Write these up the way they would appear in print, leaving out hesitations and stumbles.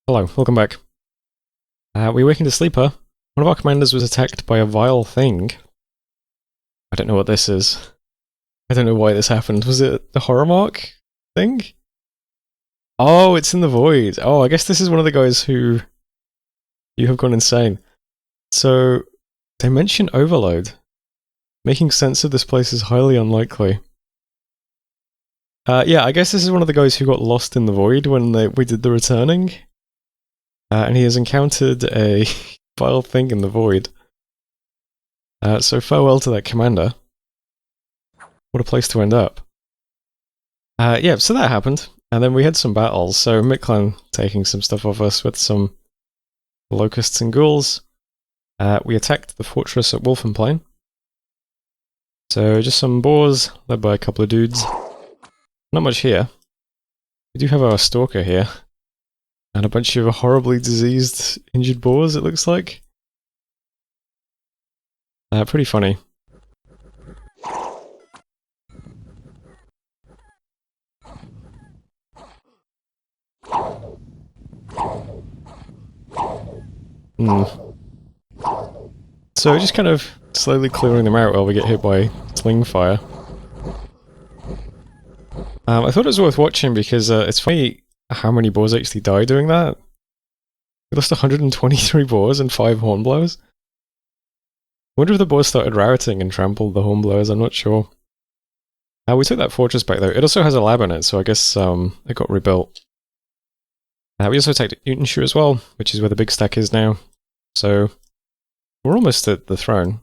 Hello, welcome back. We awakened to sleeper. One of our commanders was attacked by a vile thing. I don't know what this is. I don't know why this happened. Was it the horror mark thing? Oh, it's in the void. Oh, I guess this is one of the guys who... You have gone insane. So, dimension overload. Making sense of this place is highly unlikely. Yeah, I guess this is one of the guys who got lost in the void when we did the returning. And he has encountered a vile thing in the void. So farewell to that commander. What a place to end up. Yeah, so that happened. And then we had some battles. So Miklan taking some stuff off us with some locusts and ghouls. We attacked the fortress at Wolfenplain. So just some boars, led by a couple of dudes. Not much here. We do have our stalker here. And a bunch of horribly diseased, injured boars, it looks like. Pretty funny. So just kind of slowly clearing them out while we get hit by sling fire. I thought it was worth watching because it's funny how many boars actually die doing that. We lost 123 boars and 5 hornblowers. I wonder if the boars started routing and trampled the hornblowers, I'm not sure. We took that fortress back though. It also has a lab in it, so I guess it got rebuilt. We also attacked Illwinter as well, which is where the big stack is now. So we're almost at the throne.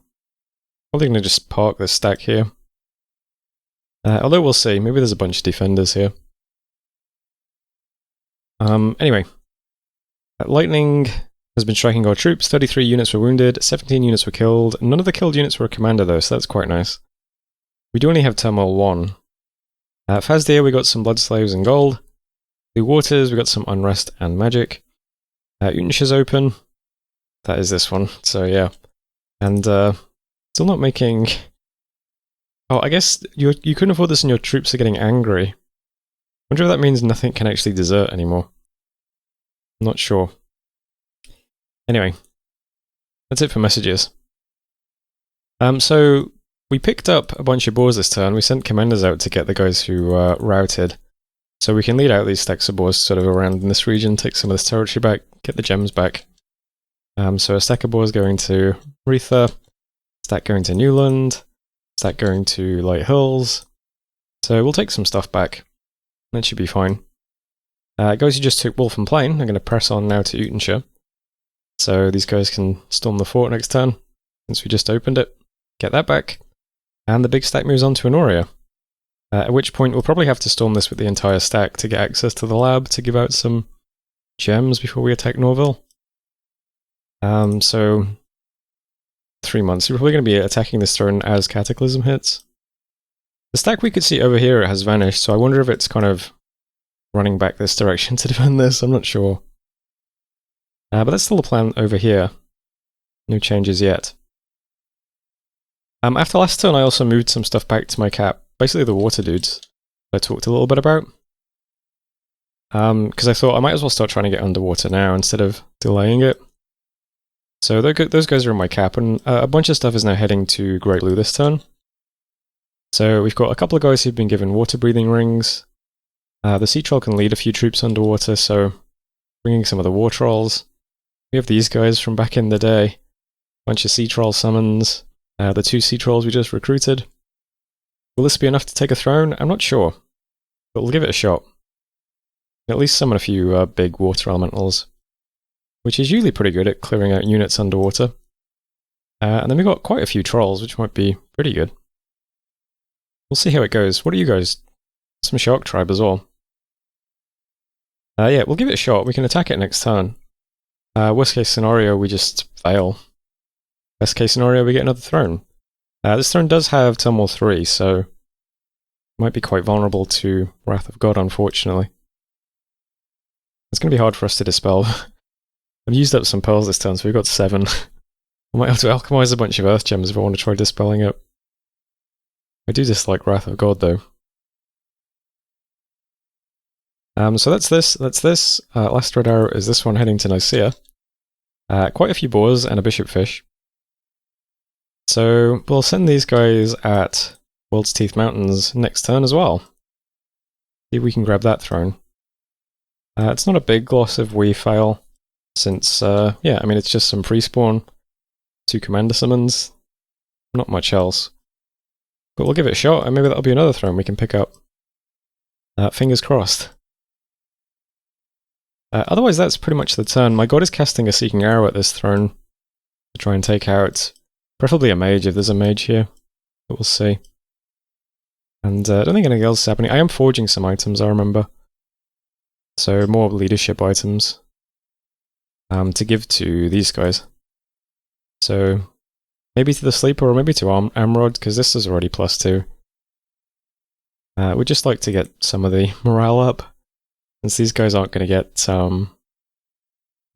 Probably going to just park this stack here. Although we'll see, maybe there's a bunch of defenders here. Anyway. Lightning has been striking our troops. 33 units were wounded, 17 units were killed. None of the killed units were a commander though, so that's quite nice. We do only have turmoil 1. Fazdir, we got some blood slaves and gold. Blue Waters, we got some unrest and magic. Illwinter's open. That is this one, so yeah. And still not making... Oh, I guess you couldn't afford this and your troops are getting angry. Wonder if that means nothing can actually desert anymore. I'm not sure. Anyway, that's it for messages. So we picked up a bunch of boars this turn. We sent commanders out to get the guys who routed. So we can lead out these stacks of boars sort of around in this region, take some of this territory back, get the gems back. So a stack of boars going to Retha, stack going to Newland, stack going to Light Hills. So we'll take some stuff back. That should be fine. Guys who just took Wolfenplain, I'm going to press on now to Illwinter. So these guys can storm the fort next turn, since we just opened it. Get that back. And the big stack moves on to Honoria. At which point we'll probably have to storm this with the entire stack to get access to the lab to give out some gems before we attack Norville. So 3 months. We're probably going to be attacking this throne as Cataclysm hits. The stack we could see over here has vanished, so I wonder if it's kind of running back this direction to defend this. I'm not sure. But that's still the plan over here. No changes yet. After last turn I also moved some stuff back to my cap. Basically the water dudes I talked a little bit about. Because I thought I might as well start trying to get underwater now instead of delaying it. So those guys are in my cap, and a bunch of stuff is now heading to Great Loo this turn. So we've got a couple of guys who've been given water breathing rings. The sea troll can lead a few troops underwater, so bringing some of the war trolls. We have these guys from back in the day. Bunch of sea troll summons. The 2 sea trolls we just recruited. Will this be enough to take a throne? I'm not sure, but we'll give it a shot. At least summon a few big water elementals, which is usually pretty good at clearing out units underwater. And then we've got quite a few trolls, which might be pretty good. We'll see how it goes. What are you guys? Some shark tribe as well. Yeah, we'll give it a shot. We can attack it next turn. Worst case scenario, we just fail. Best case scenario, we get another throne. This throne does have Turmoil 3, so might be quite vulnerable to Wrath of God, unfortunately. It's going to be hard for us to dispel. I've used up some pearls this turn, so we've got 7. I might have to alchemize a bunch of earth gems if I want to try dispelling it. I do dislike Wrath of God, though. So that's this. Last red arrow is this one heading to Nicaea. Quite a few boars and a bishop fish. So we'll send these guys at World's Teeth Mountains next turn as well. See if we can grab that throne. It's not a big loss if we fail, since, yeah, I mean, it's just some free spawn, 2 commander summons, not much else. But we'll give it a shot, and maybe that'll be another throne we can pick up. Fingers crossed. Otherwise, that's pretty much the turn. My god is casting a Seeking Arrow at this throne to try and take out, preferably a mage if there's a mage here, but we'll see. And I don't think anything else is happening. I am forging some items, I remember. So more leadership items to give to these guys. So maybe to the Sleeper or maybe to Amrod, because this is already +2. We'd just like to get some of the morale up, since these guys aren't going to get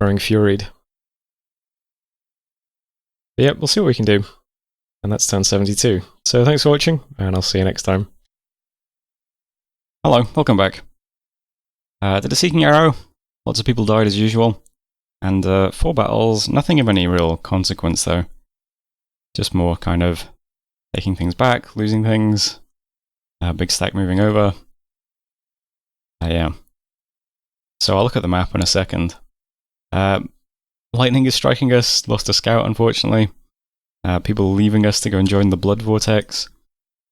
growing furied. But yeah, we'll see what we can do. And that's turn 72. So thanks for watching, and I'll see you next time. Hello, welcome back. Did a Seeking Arrow, lots of people died as usual, and 4 battles, nothing of any real consequence though. Just more kind of taking things back, losing things, big stack moving over. Yeah. So I'll look at the map in a second. Lightning is striking us, lost a scout unfortunately. People leaving us to go and join the Blood Vortex.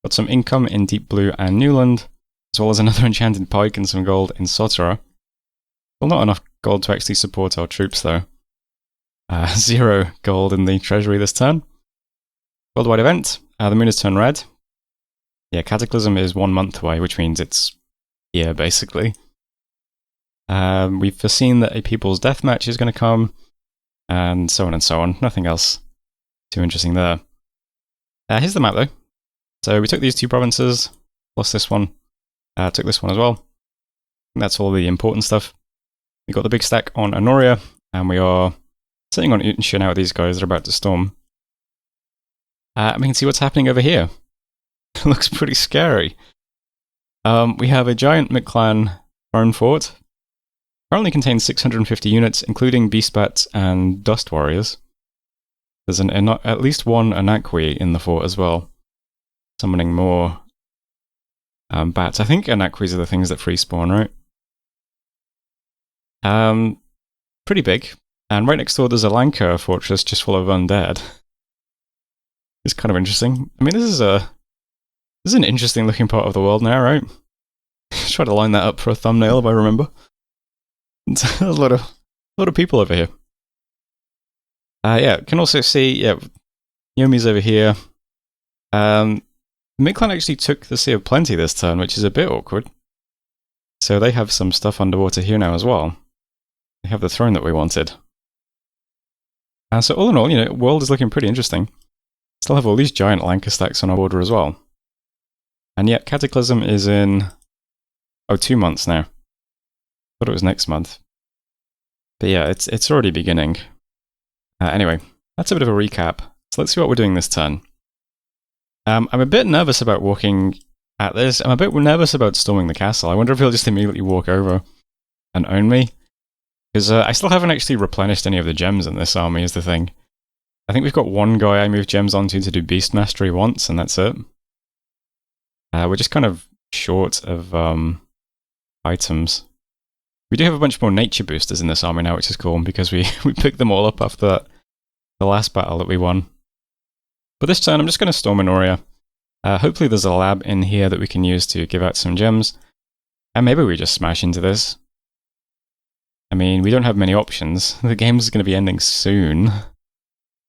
Got some income in Deep Blue and Newland, as well as another enchanted pike and some gold in Sotera. Well, not enough gold to actually support our troops though. 0 gold in the treasury this turn. Worldwide event, the moon has turned red. Yeah, Cataclysm is 1 month away, which means it's here basically. We've foreseen that a People's Deathmatch is going to come, and so on and so on. Nothing else too interesting there. Here's the map though. So we took these 2 provinces, lost this one, took this one as well. And that's all the important stuff. We got the big stack on Honoria, and we are sitting on Illwinter now with these guys that are about to storm. We can see what's happening over here. It looks pretty scary. We have a giant McClan throne fort. Currently contains 650 units, including beast bats and dust warriors. There's at least 1 Anakwi in the fort as well, summoning more bats. I think Anakwis are the things that free spawn, right? Pretty big. And right next door there's a Lanka fortress just full of undead. It's kind of interesting. I mean, this is an interesting looking part of the world now, right? Try to line that up for a thumbnail if I remember. There's a lot of people over here. Yeah, can also see, yeah, Yomi's over here. Midclan actually took the Sea of Plenty this turn, which is a bit awkward. So they have some stuff underwater here now as well. They have the throne that we wanted. So all in all, you know, world is looking pretty interesting. Still have all these giant Lanka stacks on our border as well. And yet Cataclysm is in 2 months now. Thought it was next month. But yeah, it's already beginning. Anyway, that's a bit of a recap. So let's see what we're doing this turn. I'm a bit nervous about walking at this. I'm a bit nervous about storming the castle. I wonder if he'll just immediately walk over and own me. Because I still haven't actually replenished any of the gems in this army is the thing. I think we've got 1 guy I moved gems onto to do Beast Mastery once, and that's it. We're just kind of short of items. We do have a bunch more nature boosters in this army now, which is cool, because we picked them all up after the last battle that we won. But this turn, I'm just going to storm Honoria. Hopefully there's a lab in here that we can use to give out some gems. And maybe we just smash into this. I mean, we don't have many options. The game's going to be ending soon.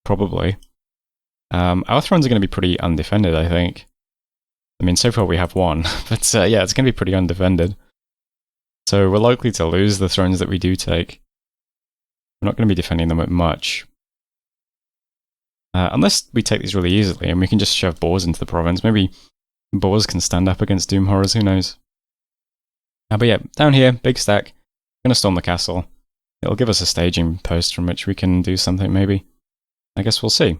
Probably. Our thrones are going to be pretty undefended, I think. I mean, so far we have 1. But yeah, it's going to be pretty undefended. So we're likely to lose the thrones that we do take. We're not going to be defending them much. Unless we take these really easily and we can just shove boars into the province. Maybe boars can stand up against Doom Horrors, who knows. But yeah, down here, big stack. Going to storm the castle. It'll give us a staging post from which we can do something, maybe. I guess we'll see.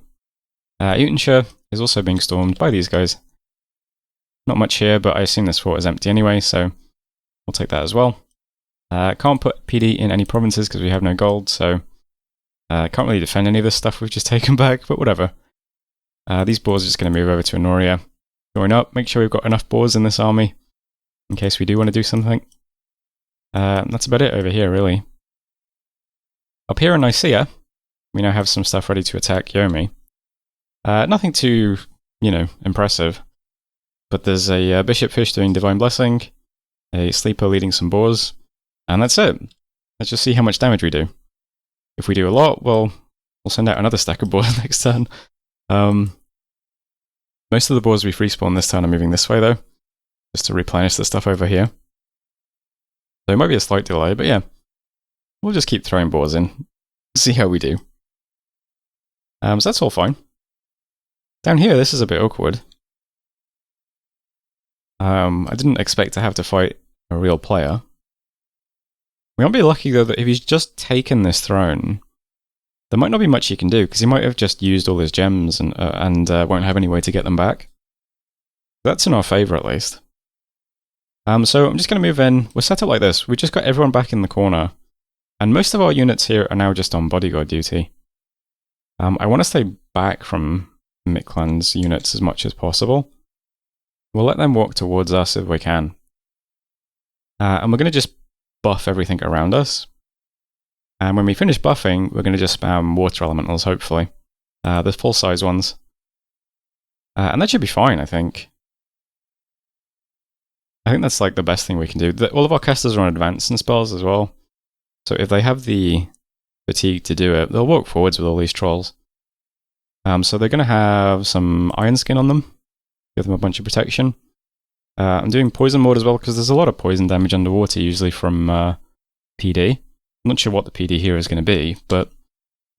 Illwinter is also being stormed by these guys. Not much here, but I assume this fort is empty anyway, so we'll take that as well. Can't put PD in any provinces because we have no gold, so can't really defend any of this stuff we've just taken back, but whatever. These boars are just going to move over to Honoria. Join up, make sure we've got enough boars in this army in case we do want to do something. That's about it over here, really. Up here in Nicaea, we now have some stuff ready to attack Yomi. Nothing too, impressive. But there's a Bishop Fish doing Divine Blessing, a Sleeper leading some boars, and that's it. Let's just see how much damage we do. If we do a lot, well, we'll send out another stack of boars next turn. Most of the boars we've respawned this turn are moving this way, though, just to replenish the stuff over here. So it might be a slight delay, but yeah. We'll just keep throwing boars in, see how we do. So that's all fine. Down here, this is a bit awkward. I didn't expect to have to fight a real player. We might be lucky, though, that if he's just taken this throne, there might not be much he can do, because he might have just used all his gems and won't have any way to get them back. That's in our favour, at least. So I'm just going to move in. We're set up like this. We've just got everyone back in the corner. And most of our units here are now just on bodyguard duty. I want to stay back from Miklan's units as much as possible. We'll let them walk towards us if we can. And we're going to just buff everything around us. And when we finish buffing, we're going to just spam water elementals, hopefully. The full-size ones. And that should be fine, I think. I think that's like the best thing we can do. All of our casters are on advancing spells as well. So if they have the fatigue to do it, they'll walk forwards with all these trolls. So they're going to have some iron skin on them. Give them a bunch of protection. I'm doing poison mode as well because there's a lot of poison damage underwater, usually from PD. I'm not sure what the PD here is going to be, but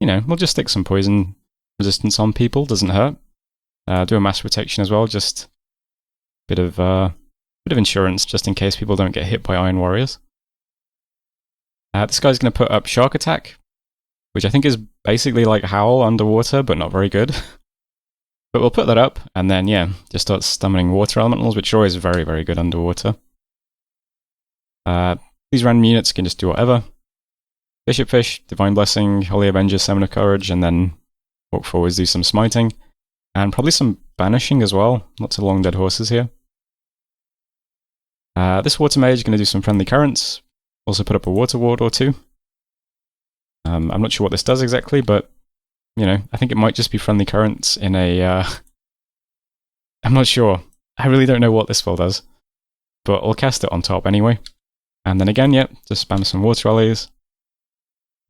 we'll just stick some poison resistance on people. Doesn't hurt. Do a mass protection as well, just a bit of insurance just in case people don't get hit by Iron Warriors. This guy's going to put up Shark Attack, which I think is basically like Howl underwater, but not very good. But we'll put that up, and then, yeah, just start summoning water elementals, which are always very, very good underwater. These random units can just do whatever. Bishop Fish, Divine Blessing, Holy Avenger, Summon of Courage, and then walk forwards, do some smiting. And probably some banishing as well. Lots of long dead horses here. This water mage is going to do some friendly currents. Also put up a water ward or two. I'm not sure what this does exactly, but I think it might just be friendly currents in a... I'm not sure. I really don't know what this spell does. But I'll cast it on top anyway. And then again, just spam some water rallies.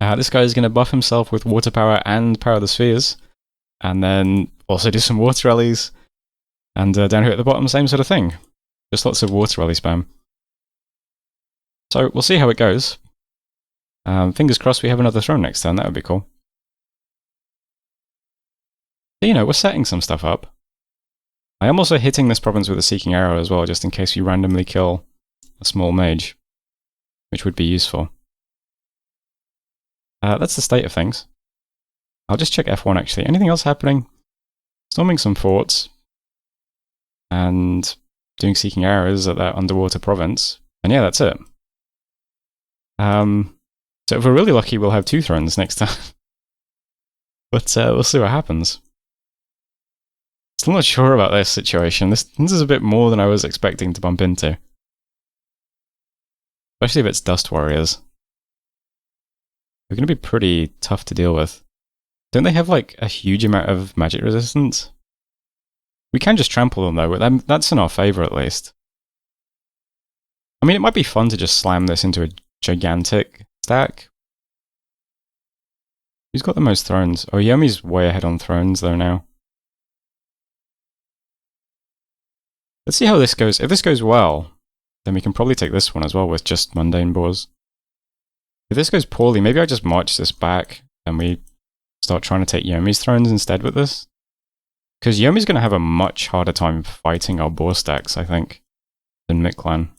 This guy is going to buff himself with water power and power of the spheres. And then also do some water rallies. And down here at the bottom, same sort of thing. Just lots of water rally spam. So we'll see how it goes. Fingers crossed we have another throne next turn. That would be cool. So, we're setting some stuff up. I am also hitting this province with a Seeking Arrow as well, just in case we randomly kill a small mage, which would be useful. That's the state of things. I'll just check F1 actually. Anything else happening? Storming some forts. And doing Seeking Arrows at that underwater province. And yeah, that's it. So if we're really lucky, we'll have 2 thrones next time. But we'll see what happens. Still not sure about this situation. This is a bit more than I was expecting to bump into. Especially if it's Dust Warriors. They're going to be pretty tough to deal with. Don't they have like a huge amount of magic resistance? We can just trample them though, but that's in our favour at least. I mean, it might be fun to just slam this into a gigantic stack. Who's got the most thrones? Oh, Yomi's way ahead on thrones though now. Let's see how this goes. If this goes well, then we can probably take this one as well with just mundane boars. If this goes poorly, maybe I just march this back and we start trying to take Yomi's thrones instead with this. Because Yomi's going to have a much harder time fighting our boar stacks, I think, than Miklan.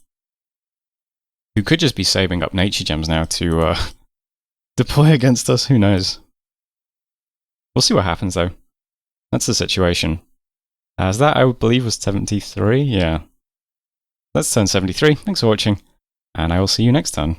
Who could just be saving up nature gems now to deploy against us, who knows. We'll see what happens though. That's the situation. As that, I believe, was 73, yeah. That's turn 73, thanks for watching, and I will see you next time.